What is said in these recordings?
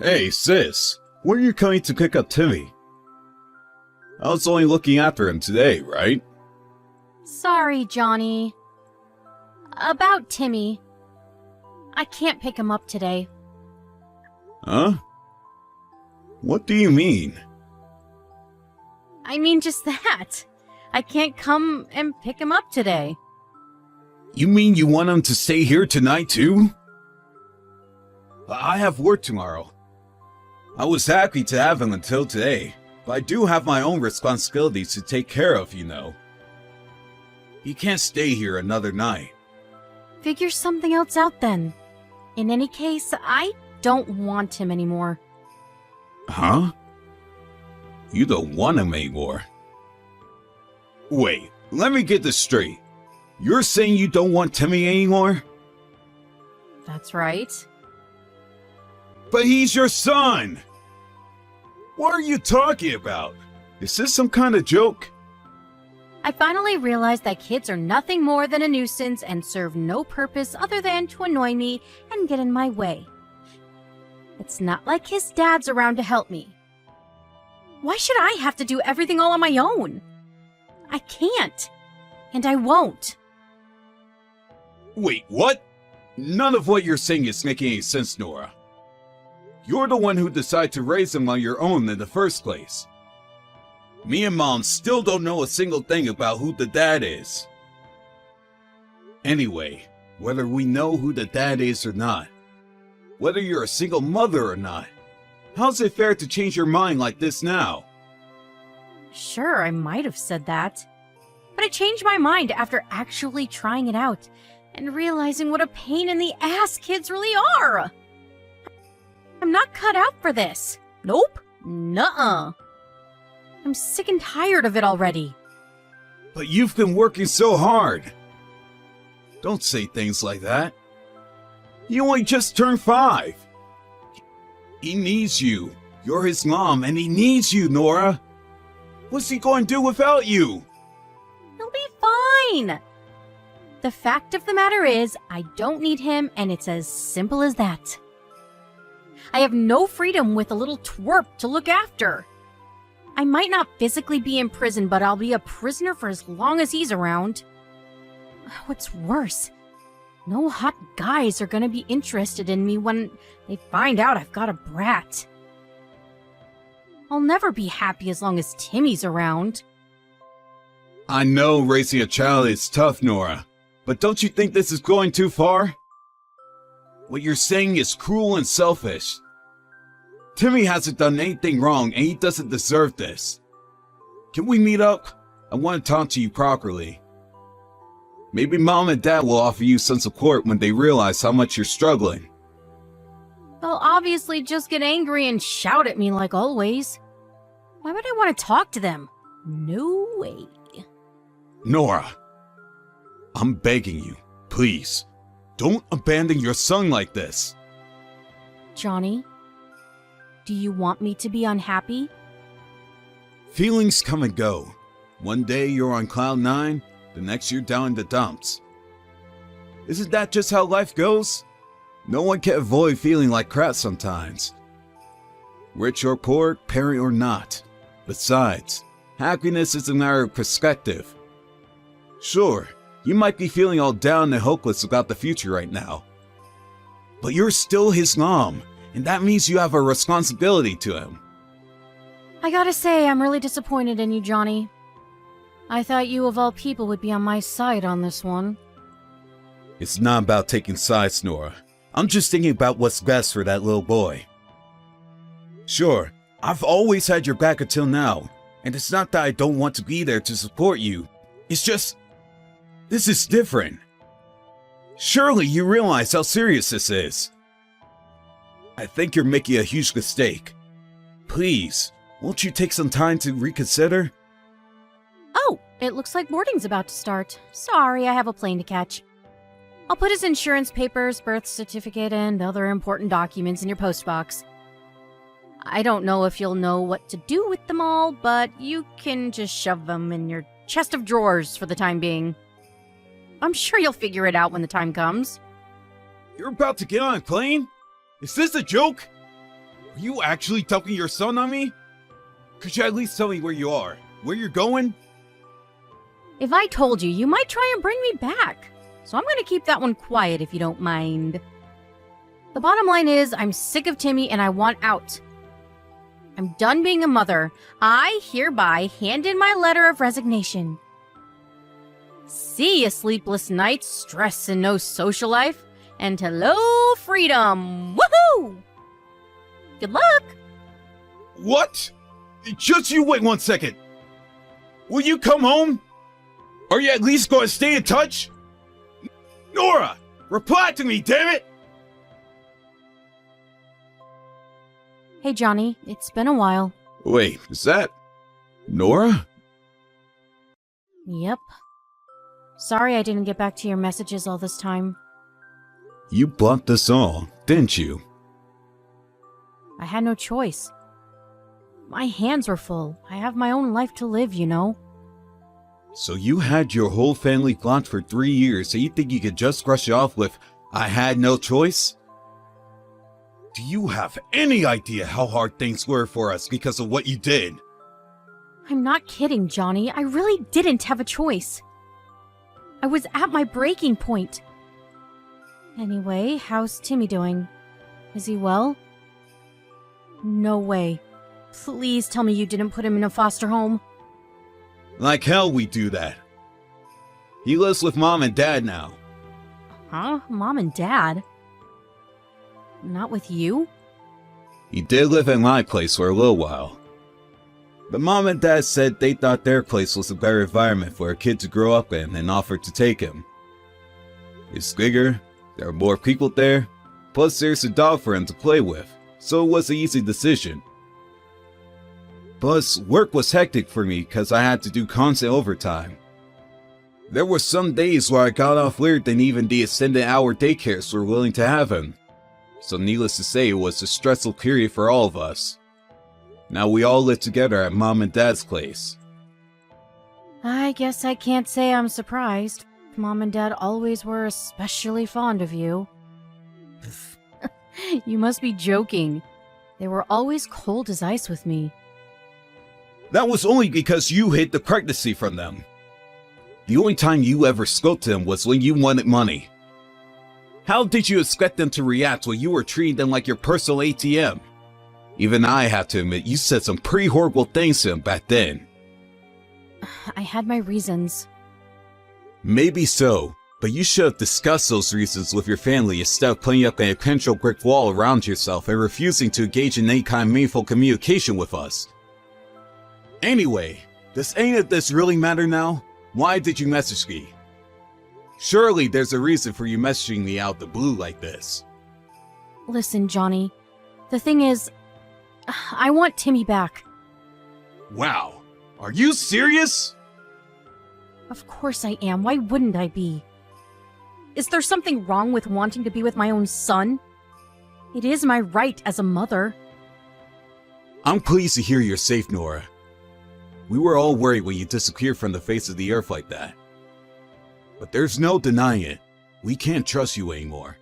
Hey, sis, when are you coming to pick up Timmy? I was only looking after him today, right? Sorry, Johnny. About Timmy. I can't pick him up today. Huh? What do you mean? I mean just that. I can't come and pick him up today. You mean you want him to stay here tonight too? I have work tomorrow. I was happy to have him until today, but I do have my own responsibilities to take care of, you know. He can't stay here another night. Figure something else out then. In any case, I don't want him anymore. Huh? You don't want him anymore? Wait, let me get this straight. You're saying you don't want Timmy anymore? That's right. But he's your son! What are you talking about? Is this some kind of joke? I finally realized that kids are nothing more than a nuisance and serve no purpose other than to annoy me and get in my way. It's not like his dad's around to help me. Why should I have to do everything all on my own? I can't. And I won't. Wait, what? None of what you're saying is making any sense, Nora. You're the one who decided to raise him on your own in the first place. Me and Mom still don't know a single thing about who the dad is. Anyway, whether we know who the dad is or not, whether you're a single mother or not, how's it fair to change your mind like this now? Sure, I might have said that. But I changed my mind after actually trying it out and realizing what a pain in the ass kids really are. I'm not cut out for this. Nope. Nuh-uh. I'm sick and tired of it already. But you've been working so hard. Don't say things like that. You only just turned 5. He needs you. You're his mom, and he needs you, Nora. What's he going to do without you? He'll be fine. The fact of the matter is, I don't need him, and it's as simple as that. I have no freedom with a little twerp to look after. I might not physically be in prison, but I'll be a prisoner for as long as he's around. What's worse, no hot guys are gonna be interested in me when they find out I've got a brat. I'll never be happy as long as Timmy's around. I know raising a child is tough, Nora, but don't you think this is going too far? What you're saying is cruel and selfish. Timmy hasn't done anything wrong and he doesn't deserve this. Can we meet up? I want to talk to you properly. Maybe Mom and Dad will offer you some support when they realize how much you're struggling. They'll obviously just get angry and shout at me like always. Why would I want to talk to them? No way. Nora, I'm begging you, please, don't abandon your son like this. Johnny, do you want me to be unhappy? Feelings come and go. One day you're on cloud 9, the next you're down in the dumps. Isn't that just how life goes? No one can avoid feeling like crap sometimes. Rich or poor, parent or not. Besides, happiness is a matter of perspective. Sure, you might be feeling all down and hopeless about the future right now. But you're still his mom, and that means you have a responsibility to him. I gotta say, I'm really disappointed in you, Johnny. I thought you of all people would be on my side on this one. It's not about taking sides, Nora. I'm just thinking about what's best for that little boy. Sure, I've always had your back until now, and it's not that I don't want to be there to support you. It's just, this is different. Surely you realize how serious this is. I think you're making a huge mistake. Please, won't you take some time to reconsider? Oh, it looks like boarding's about to start. Sorry, I have a plane to catch. I'll put his insurance papers, birth certificate, and other important documents in your postbox. I don't know if you'll know what to do with them all, but you can just shove them in your chest of drawers for the time being. I'm sure you'll figure it out when the time comes. You're about to get on a plane? Is this a joke? Are you actually dumping your son on me? Could you at least tell me where you are? Where you're going? If I told you, you might try and bring me back. So I'm going to keep that one quiet if you don't mind. The bottom line is, I'm sick of Timmy and I want out. I'm done being a mother. I hereby hand in my letter of resignation. See ya, sleepless nights, stress and no social life, and hello, freedom! Woohoo! Good luck! What? Just you wait 1 second. Will you come home? Are you at least going to stay in touch? Nora! Reply to me, damn it! Hey, Johnny, it's been a while. Wait, is that Nora? Yep. Sorry I didn't get back to your messages all this time. You blocked us all, didn't you? I had no choice. My hands were full. I have my own life to live, you know. So you had your whole family blocked for 3 years, so you think you could just brush it off with, I had no choice? Do you have any idea how hard things were for us because of what you did? I'm not kidding, Johnny. I really didn't have a choice. I was at my breaking point. Anyway, how's Timmy doing? Is he well? No way. Please tell me you didn't put him in a foster home. Like hell we do that. He lives with Mom and Dad now. Huh? Mom and Dad? Not with you? He did live in my place for a little while. But Mom and Dad said they thought their place was a better environment for a kid to grow up in and offered to take him. It's bigger, there are more people there, plus there's a dog for him to play with, so it was an easy decision. Plus, work was hectic for me because I had to do constant overtime. There were some days where I got off later than even the extended hour daycares were willing to have him. So needless to say, it was a stressful period for all of us. Now we all live together at Mom and Dad's place. I guess I can't say I'm surprised. Mom and Dad always were especially fond of you. You must be joking. They were always cold as ice with me. That was only because you hid the pregnancy from them. The only time you ever spoke to them was when you wanted money. How did you expect them to react when you were treating them like your personal ATM? Even I have to admit, you said some pretty horrible things to them back then. I had my reasons. Maybe so, but you should have discussed those reasons with your family instead of putting up an potential brick wall around yourself and refusing to engage in any kind of meaningful communication with us. Anyway, does any of this really matter now? Why did you message me? Surely there's a reason for you messaging me out the blue like this. Listen, Johnny. The thing is, I want Timmy back. Wow, are you serious? Of course I am. Why wouldn't I be? Is there something wrong with wanting to be with my own son? It is my right as a mother. I'm pleased to hear you're safe, Nora. We were all worried when you disappeared from the face of the earth like that. But there's no denying it. We can't trust you anymore.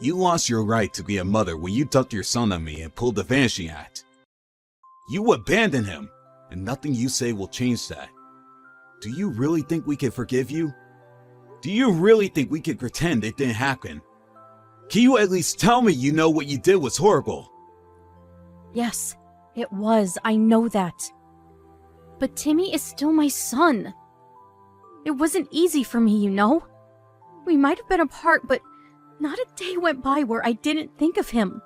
You lost your right to be a mother when you dumped your son on me and pulled the Vanishing Act. You abandoned him, and nothing you say will change that. Do you really think we can forgive you? Do you really think we can pretend it didn't happen? Can you at least tell me you know what you did was horrible? Yes, it was. I know that. But Timmy is still my son. It wasn't easy for me, you know? We might have been apart, but not a day went by where I didn't think of him.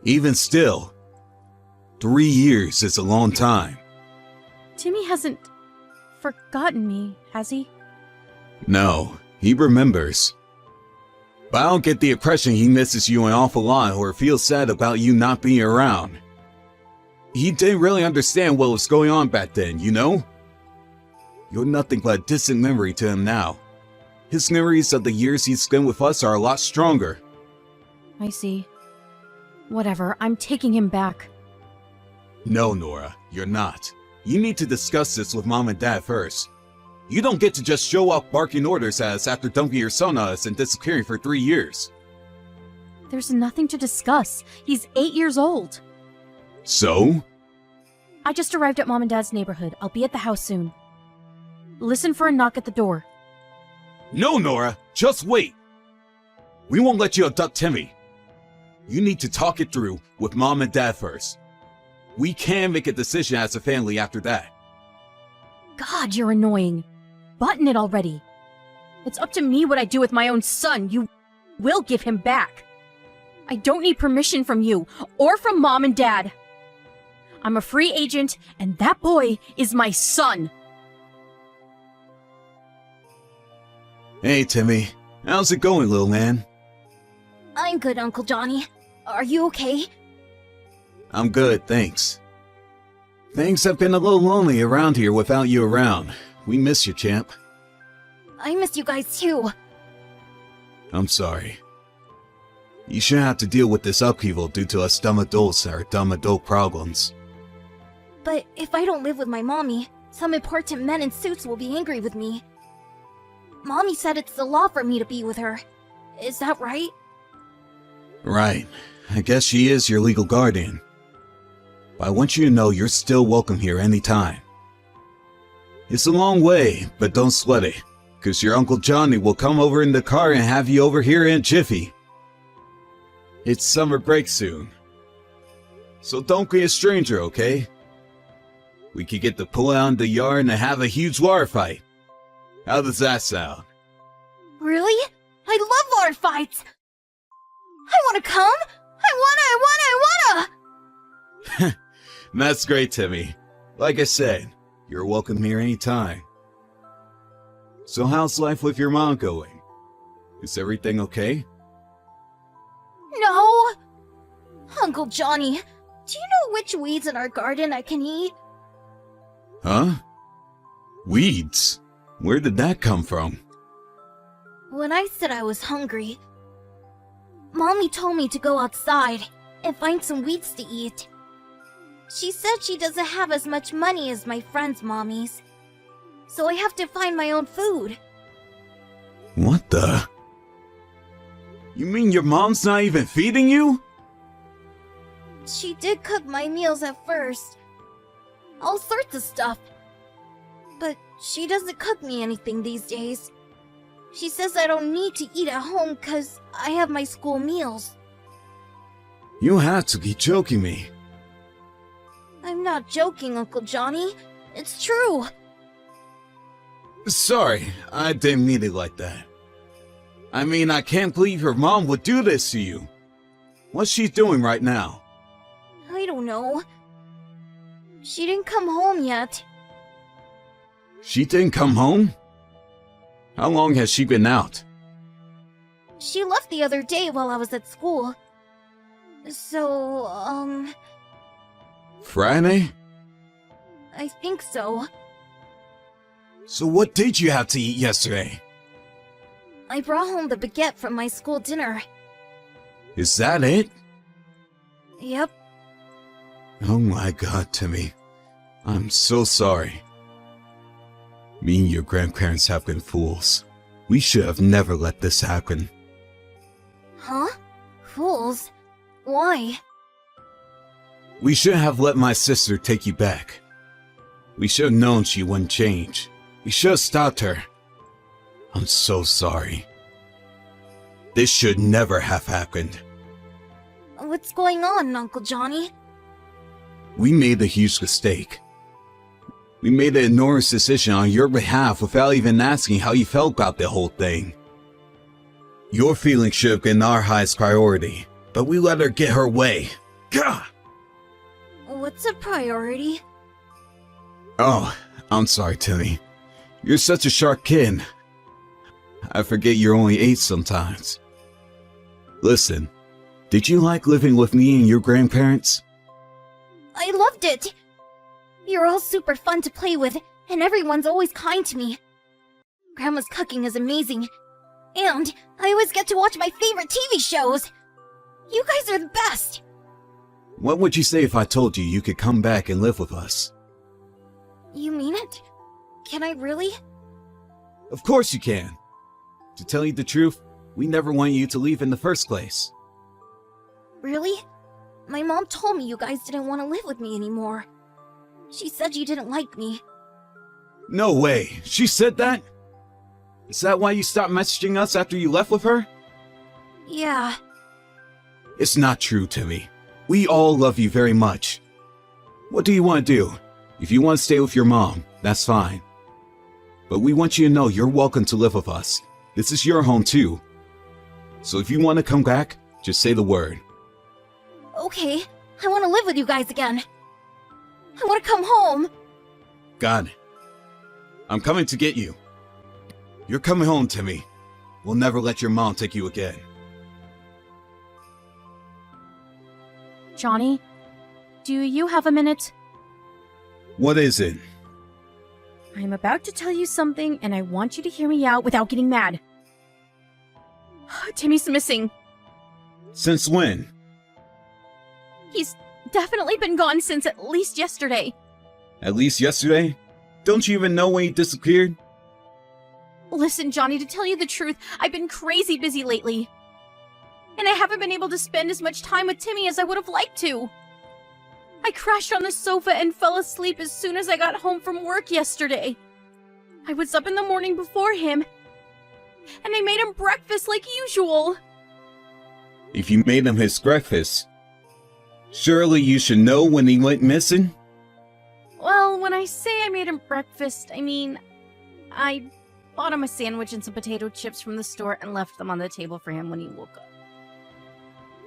Even still, 3 years is a long time. Timmy hasn't forgotten me, has he? No, he remembers. But I don't get the impression he misses you an awful lot or feels sad about you not being around. He didn't really understand what was going on back then, you know? You're nothing but a distant memory to him now. His memories of the years he spent with us are a lot stronger. I see. Whatever, I'm taking him back. No, Nora, you're not. You need to discuss this with Mom and Dad first. You don't get to just show up barking orders at us after dumping your son on us and disappearing for 3 years. There's nothing to discuss. He's 8 years old. So? I just arrived at Mom and Dad's neighborhood. I'll be at the house soon. Listen for a knock at the door. No, Nora, just wait. We won't let you abduct Timmy. You need to talk it through with Mom and Dad first. We can make a decision as a family after that. God, you're annoying. Button it already. It's up to me what I do with my own son. You will give him back. I don't need permission from you or from Mom and Dad. I'm a free agent, and that boy is my son. Hey, Timmy. How's it going, little man? I'm good, Uncle Johnny. Are you okay? I'm good, thanks. Things have been a little lonely around here without you around. We miss you, champ. I miss you guys too. I'm sorry. You shouldn't have to deal with this upheaval due to us dumb adults and our dumb adult problems. But if I don't live with my mommy, some important men in suits will be angry with me. Mommy said it's the law for me to be with her. Is that right? Right. I guess she is your legal guardian. But I want you to know you're still welcome here anytime. It's a long way, but don't sweat it, because your Uncle Johnny will come over in the car and have you over here in a jiffy. It's summer break soon. So don't be a stranger, okay? We could get to pull out in the yard and have a huge water fight. How does that sound? Really? I love water fights! I wanna come! I wanna! That's great, Timmy. Like I said, you're welcome here anytime. So how's life with your mom going? Is everything okay? No! Uncle Johnny, do you know which weeds in our garden I can eat? Huh? Weeds? Where did that come from? When I said I was hungry, Mommy told me to go outside and find some weeds to eat. She said she doesn't have as much money as my friends' mommies, so I have to find my own food. What the? You mean your mom's not even feeding you? She did cook my meals at first. All sorts of stuff. But she doesn't cook me anything these days. She says I don't need to eat at home because I have my school meals. You have to be joking me. I'm not joking, Uncle Johnny. It's true. Sorry, I didn't mean it like that. I mean, I can't believe your mom would do this to you. What's she doing right now? I don't know. She didn't come home yet. She didn't come home? How long has she been out? She left the other day while I was at school. So, Friday? I think so. So what did you have to eat yesterday? I brought home the baguette from my school dinner. Is that it? Yep. Oh my god, Timmy. I'm so sorry. Me and your grandparents have been fools. We should have never let this happen. Huh? Fools? Why? We shouldn't have let my sister take you back. We should have known she wouldn't change. We should have stopped her. I'm so sorry. This should never have happened. What's going on, Uncle Johnny? We made a huge mistake. We made an enormous decision on your behalf without even asking how you felt about the whole thing. Your feelings should have been our highest priority, but we let her get her way. Gah! What's a priority? Oh, I'm sorry, Timmy. You're such a sharp kid. I forget you're only 8 sometimes. Listen, did you like living with me and your grandparents? I loved it! You're all super fun to play with, and everyone's always kind to me. Grandma's cooking is amazing, and I always get to watch my favorite TV shows! You guys are the best! What would you say if I told you you could come back and live with us? You mean it? Can I really? Of course you can. To tell you the truth, we never wanted you to leave in the first place. Really? My mom told me you guys didn't want to live with me anymore. She said you didn't like me. No way. She said that? Is that why you stopped messaging us after you left with her? Yeah. It's not true, Timmy. We all love you very much. What do you want to do? If you want to stay with your mom, that's fine. But we want you to know you're welcome to live with us. This is your home too. So if you want to come back, just say the word. Okay, I want to live with you guys again. I want to come home. Got it. I'm coming to get you. You're coming home, Timmy. We'll never let your mom take you again. Johnny, do you have a minute? What is it? I'm about to tell you something, and I want you to hear me out without getting mad. Timmy's missing. Since when? He's definitely been gone since at least yesterday. At least yesterday? Don't you even know when he disappeared? Listen, Johnny, to tell you the truth, I've been crazy busy lately. And I haven't been able to spend as much time with Timmy as I would have liked to. I crashed on the sofa and fell asleep as soon as I got home from work yesterday. I was up in the morning before him, and I made him breakfast like usual. If you made him his breakfast, surely you should know when he went missing? Well, when I say I made him breakfast, I mean, I bought him a sandwich and some potato chips from the store and left them on the table for him when he woke up.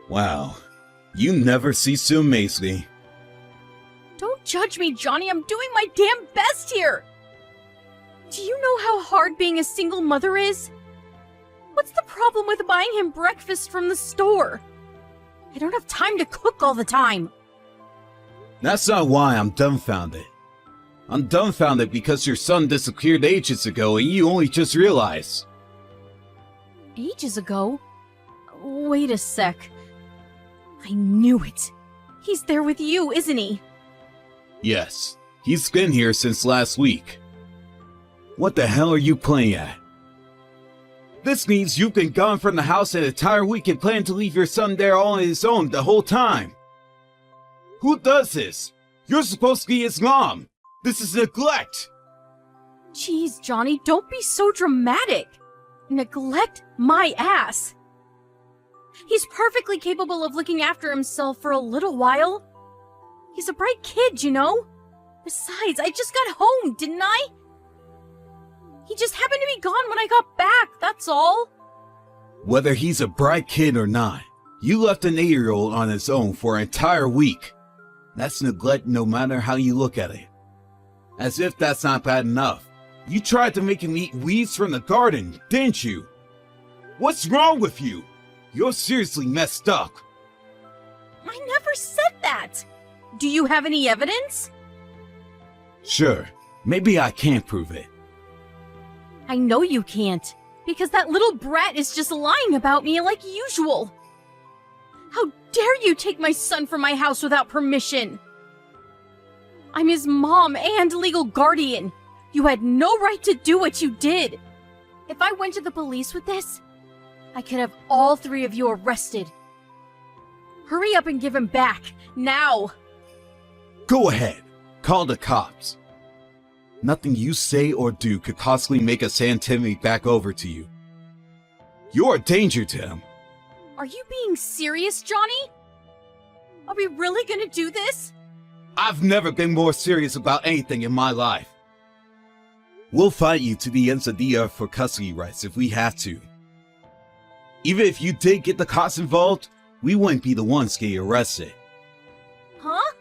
Wow, you never cease to amaze me. Don't judge me, Johnny. I'm doing my damn best here. Do you know how hard being a single mother is? What's the problem with buying him breakfast from the store? I don't have time to cook all the time. That's not why I'm dumbfounded. I'm dumbfounded because your son disappeared ages ago and you only just realized. Ages ago? Wait a sec. I knew it. He's there with you, isn't he? Yes, he's been here since last week. What the hell are you playing at? This means you've been gone from the house an entire week and plan to leave your son there all on his own the whole time. Who does this? You're supposed to be his mom. This is neglect. Jeez, Johnny, don't be so dramatic. Neglect my ass. He's perfectly capable of looking after himself for a little while. He's a bright kid, you know? Besides, I just got home, didn't I? He just happened to be gone when I got back, that's all. Whether he's a bright kid or not, you left an 8-year-old on his own for an entire week. That's neglect no matter how you look at it. As if that's not bad enough. You tried to make him eat weeds from the garden, didn't you? What's wrong with you? You're seriously messed up. I never said that. Do you have any evidence? Sure, maybe I can't prove it. I know you can't, because that little brat is just lying about me like usual. How dare you take my son from my house without permission? I'm his mom and legal guardian. You had no right to do what you did. If I went to the police with this, I could have all 3 of you arrested. Hurry up and give him back, now! Go ahead, call the cops. Nothing you say or do could possibly make us hand Timmy back over to you. You're a danger to him. Are you being serious, Johnny? Are we really gonna do this? I've never been more serious about anything in my life. We'll fight you to the ends of the earth for custody rights if we have to. Even if you did get the cops involved, we wouldn't be the ones getting arrested. Huh?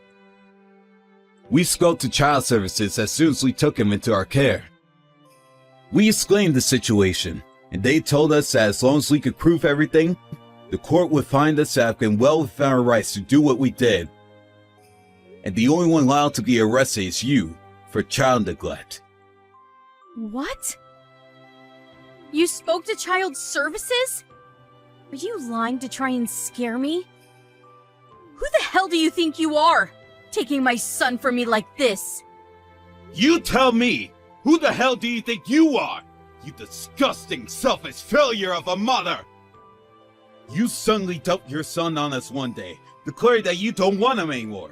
We spoke to child services as soon as we took him into our care. We explained the situation, and they told us that as long as we could prove everything, the court would find us to have been well within our rights to do what we did. And the only one allowed to be arrested is you, for child neglect. What? You spoke to child services? Are you lying to try and scare me? Who the hell do you think you are, taking my son from me like this? You tell me! Who the hell do you think you are? You disgusting, selfish failure of a mother! You suddenly dumped your son on us one day, declared that you don't want him anymore.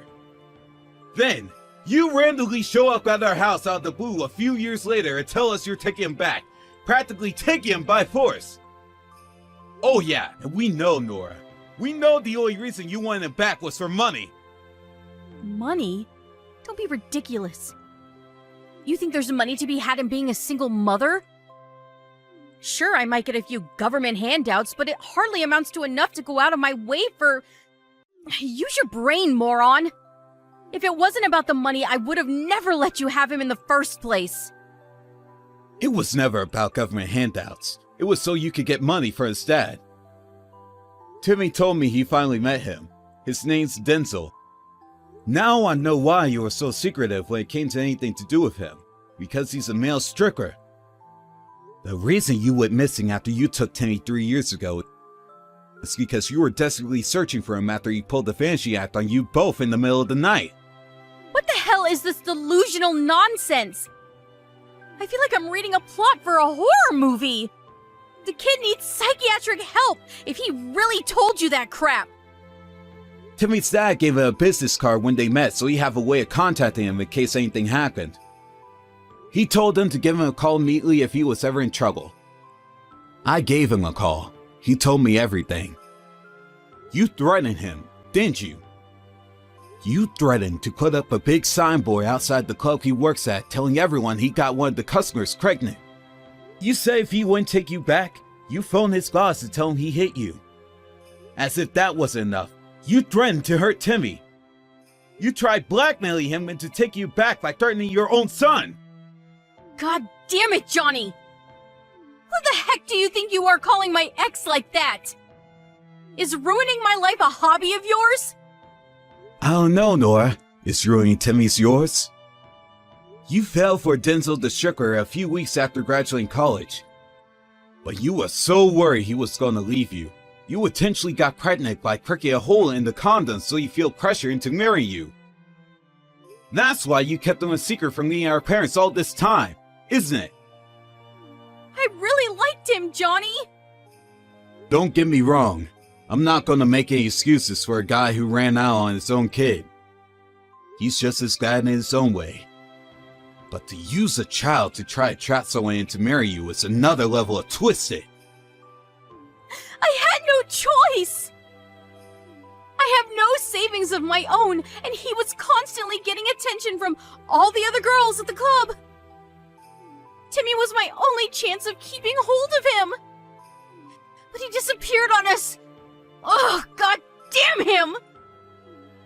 Then, you randomly show up at our house out of the blue a few years later and tell us you're taking him back, practically taking him by force. Oh yeah, and we know, Nora. We know the only reason you wanted him back was for money. Money? Don't be ridiculous. You think there's money to be had in being a single mother? Sure, I might get a few government handouts, but it hardly amounts to enough to go out of my way for... Use your brain, moron! If it wasn't about the money, I would have never let you have him in the first place. It was never about government handouts. It was so you could get money for his dad. Timmy told me he finally met him. His name's Denzel. Now I know why you were so secretive when it came to anything to do with him. Because he's a male stricker. The reason you went missing after you took Timmy 3 years ago is because you were desperately searching for him after he pulled the Fantasy Act on you both in the middle of the night. What the hell is this delusional nonsense? I feel like I'm reading a plot for a horror movie. The kid needs psychiatric help if he really told you that crap. Timmy's dad gave him a business card when they met so he'd have a way of contacting him in case anything happened. He told him to give him a call immediately if he was ever in trouble. I gave him a call. He told me everything. You threatened him, didn't you? You threatened to put up a big signboard outside the club he works at telling everyone he got one of the customers pregnant. You said if he wouldn't take you back, you phoned his boss to tell him he hit you. As if that wasn't enough, you threatened to hurt Timmy. You tried blackmailing him into taking you back by threatening your own son. God damn it, Johnny! Who the heck do you think you are calling my ex like that? Is ruining my life a hobby of yours? I don't know, Nora. Is ruining Timmy's yours? You fell for Denzel the Stricker a few weeks after graduating college. But you were so worried he was going to leave you. You intentionally got pregnant by pricking a hole in the condom so you feel pressure into marrying you. That's why you kept him a secret from me and our parents all this time, isn't it? I really liked him, Johnny! Don't get me wrong. I'm not going to make any excuses for a guy who ran out on his own kid. He's just as bad in his own way. But to use a child to try to trap someone into marry you is another level of twisted. I had no choice! I have no savings of my own, and he was constantly getting attention from all the other girls at the club. Timmy was my only chance of keeping hold of him. But he disappeared on us. Ugh, god damn him!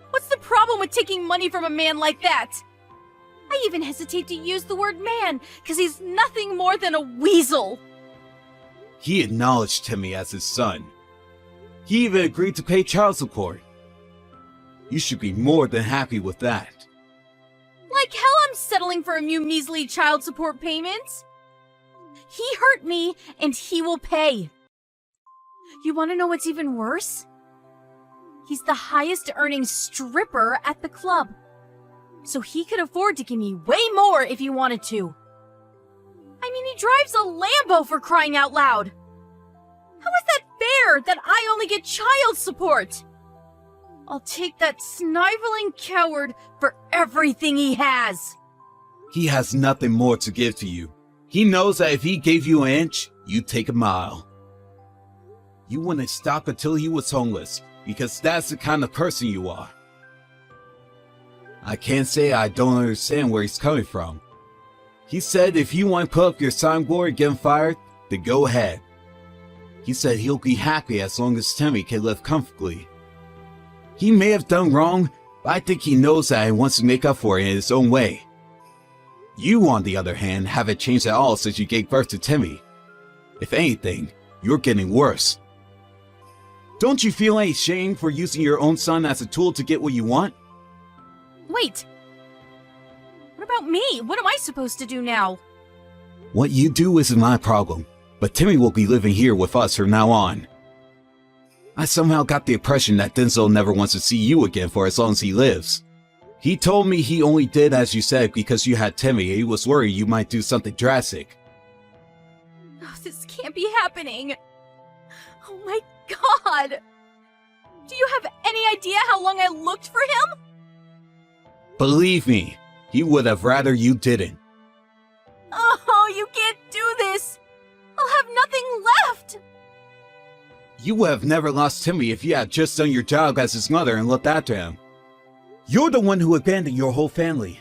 What's the problem with taking money from a man like that? I even hesitate to use the word man, because he's nothing more than a weasel. He acknowledged Timmy as his son. He even agreed to pay child support. You should be more than happy with that. Like hell I'm settling for a few measly child support payments. He hurt me, and he will pay. You want to know what's even worse? He's the highest earning stripper at the club. So he could afford to give me way more if he wanted to. I mean, he drives a Lambo for crying out loud. How is that fair that I only get child support? I'll take that sniveling coward for everything he has. He has nothing more to give to you. He knows that if he gave you an inch, you'd take a mile. You wouldn't stop until he was homeless, because that's the kind of person you are. I can't say I don't understand where he's coming from. He said if you want to put up your signboard and get him fired, then go ahead. He said he'll be happy as long as Timmy can live comfortably. He may have done wrong, but I think he knows that and wants to make up for it in his own way. You, on the other hand, haven't changed at all since you gave birth to Timmy. If anything, you're getting worse. Don't you feel any shame for using your own son as a tool to get what you want? Wait. What about me? What am I supposed to do now? What you do isn't my problem, but Timmy will be living here with us from now on. I somehow got the impression that Denzel never wants to see you again for as long as he lives. He told me he only did as you said because you had Timmy and he was worried you might do something drastic. Oh, this can't be happening. Oh my God! Do you have any idea how long I looked for him? Believe me, he would have rather you didn't. Oh, you can't do this! I'll have nothing left! You would have never lost Timmy if you had just done your job as his mother and looked after him. You're the one who abandoned your whole family.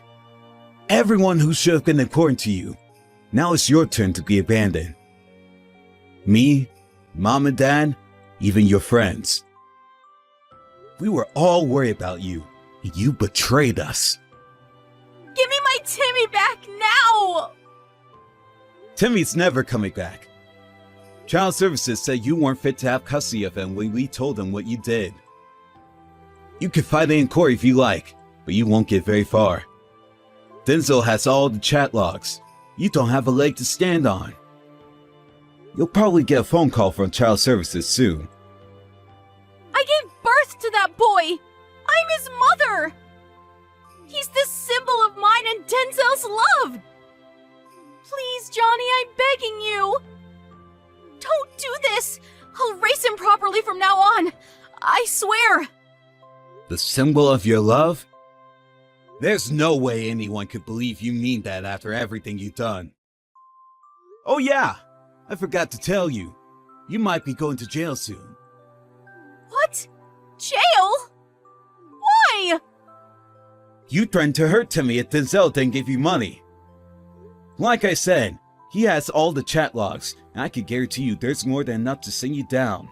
Everyone who should have been important to you. Now it's your turn to be abandoned. Me, Mom and Dad, even your friends. We were all worried about you, and you betrayed us. Give me my Timmy back now! Timmy's never coming back. Child Services said you weren't fit to have custody of him when we told them what you did. You can fight it in court if you like, but you won't get very far. Denzel has all the chat logs. You don't have a leg to stand on. You'll probably get a phone call from Child Services soon. I gave birth to that boy! I'm his mother! He's the symbol of mine and Denzel's love! Please, Johnny, I'm begging you! Don't do this! I'll raise him properly from now on! I swear! The symbol of your love? There's no way anyone could believe you mean that after everything you've done. Oh yeah, I forgot to tell you. You might be going to jail soon. What? Jail? Why? You threatened to hurt Timmy if Denzel didn't give you money. Like I said, he has all the chat logs, and I can guarantee you there's more than enough to send you down.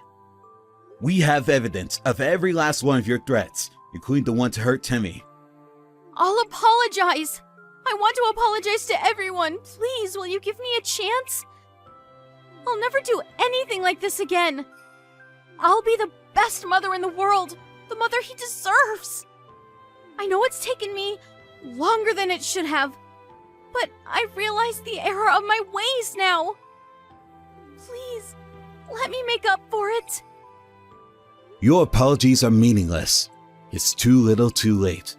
We have evidence of every last one of your threats, including the one to hurt Timmy. I'll apologize. I want to apologize to everyone. Please, will you give me a chance? I'll never do anything like this again. I'll be the best mother in the world, the mother he deserves. I know it's taken me longer than it should have, but I realize the error of my ways now. Please, let me make up for it. Your apologies are meaningless. It's too little too late.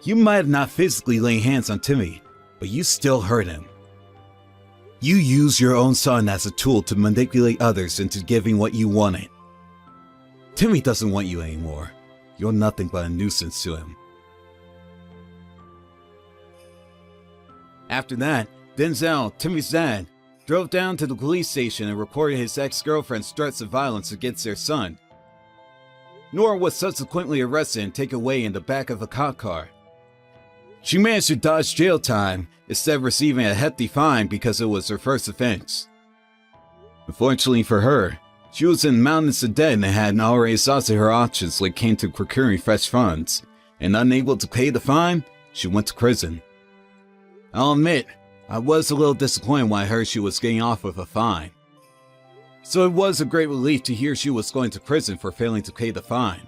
You might have not physically laid hands on Timmy, but you still hurt him. You used your own son as a tool to manipulate others into giving what you wanted. Timmy doesn't want you anymore. You're nothing but a nuisance to him. After that, Denzel, Timmy's dad, drove down to the police station and reported his ex-girlfriend's threats of violence against their son. Nora was subsequently arrested and taken away in the back of a cop car. She managed to dodge jail time instead of receiving a hefty fine because it was her first offense. Unfortunately for her, she was in mountains of debt and had already exhausted her options when it came to procuring fresh funds, and unable to pay the fine, she went to prison. I'll admit, I was a little disappointed when I heard she was getting off with a fine. So it was a great relief to hear she was going to prison for failing to pay the fine.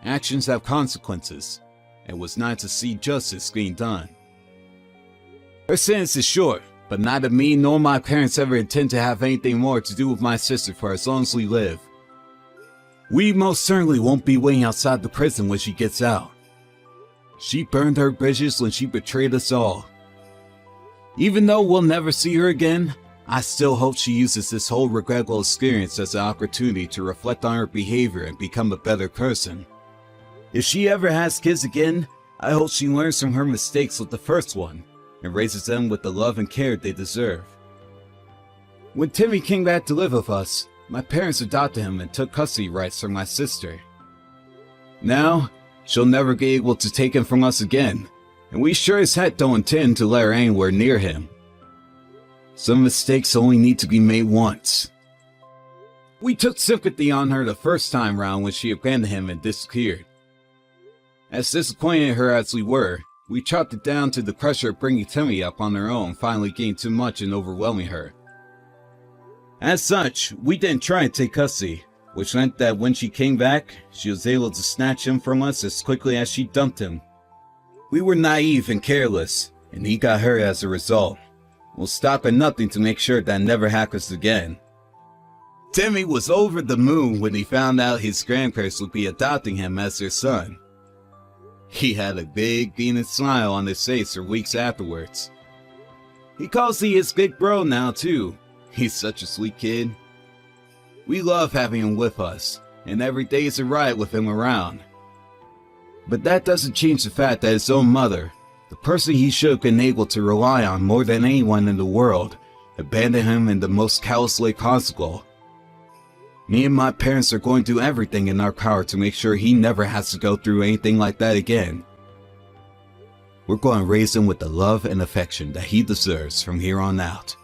Actions have consequences. It was nice to see justice being done. Her sentence is short, but neither me nor my parents ever intend to have anything more to do with my sister for as long as we live. We most certainly won't be waiting outside the prison when she gets out. She burned her bridges when she betrayed us all. Even though we'll never see her again, I still hope she uses this whole regrettable experience as an opportunity to reflect on her behavior and become a better person. If she ever has kids again, I hope she learns from her mistakes with the first one and raises them with the love and care they deserve. When Timmy came back to live with us, my parents adopted him and took custody rights from my sister. Now, she'll never be able to take him from us again, and we sure as heck don't intend to let her anywhere near him. Some mistakes only need to be made once. We took sympathy on her the first time round when she abandoned him and disappeared. As disappointed in her as we were, we chopped it down to the pressure of bringing Timmy up on her own finally getting too much and overwhelming her. As such, we didn't try and take custody, which meant that when she came back, she was able to snatch him from us as quickly as she dumped him. We were naive and careless, and he got hurt as a result. We'll stop at nothing to make sure that never happens again. Timmy was over the moon when he found out his grandparents would be adopting him as their son. He had a big beaming smile on his face for weeks afterwards. He calls me his big bro now too. He's such a sweet kid. We love having him with us, and every day is a riot with him around. But that doesn't change the fact that his own mother, the person he should have been able to rely on more than anyone in the world, abandoned him in the most callous way possible. Me and my parents are going to do everything in our power to make sure he never has to go through anything like that again. We're going to raise him with the love and affection that he deserves from here on out.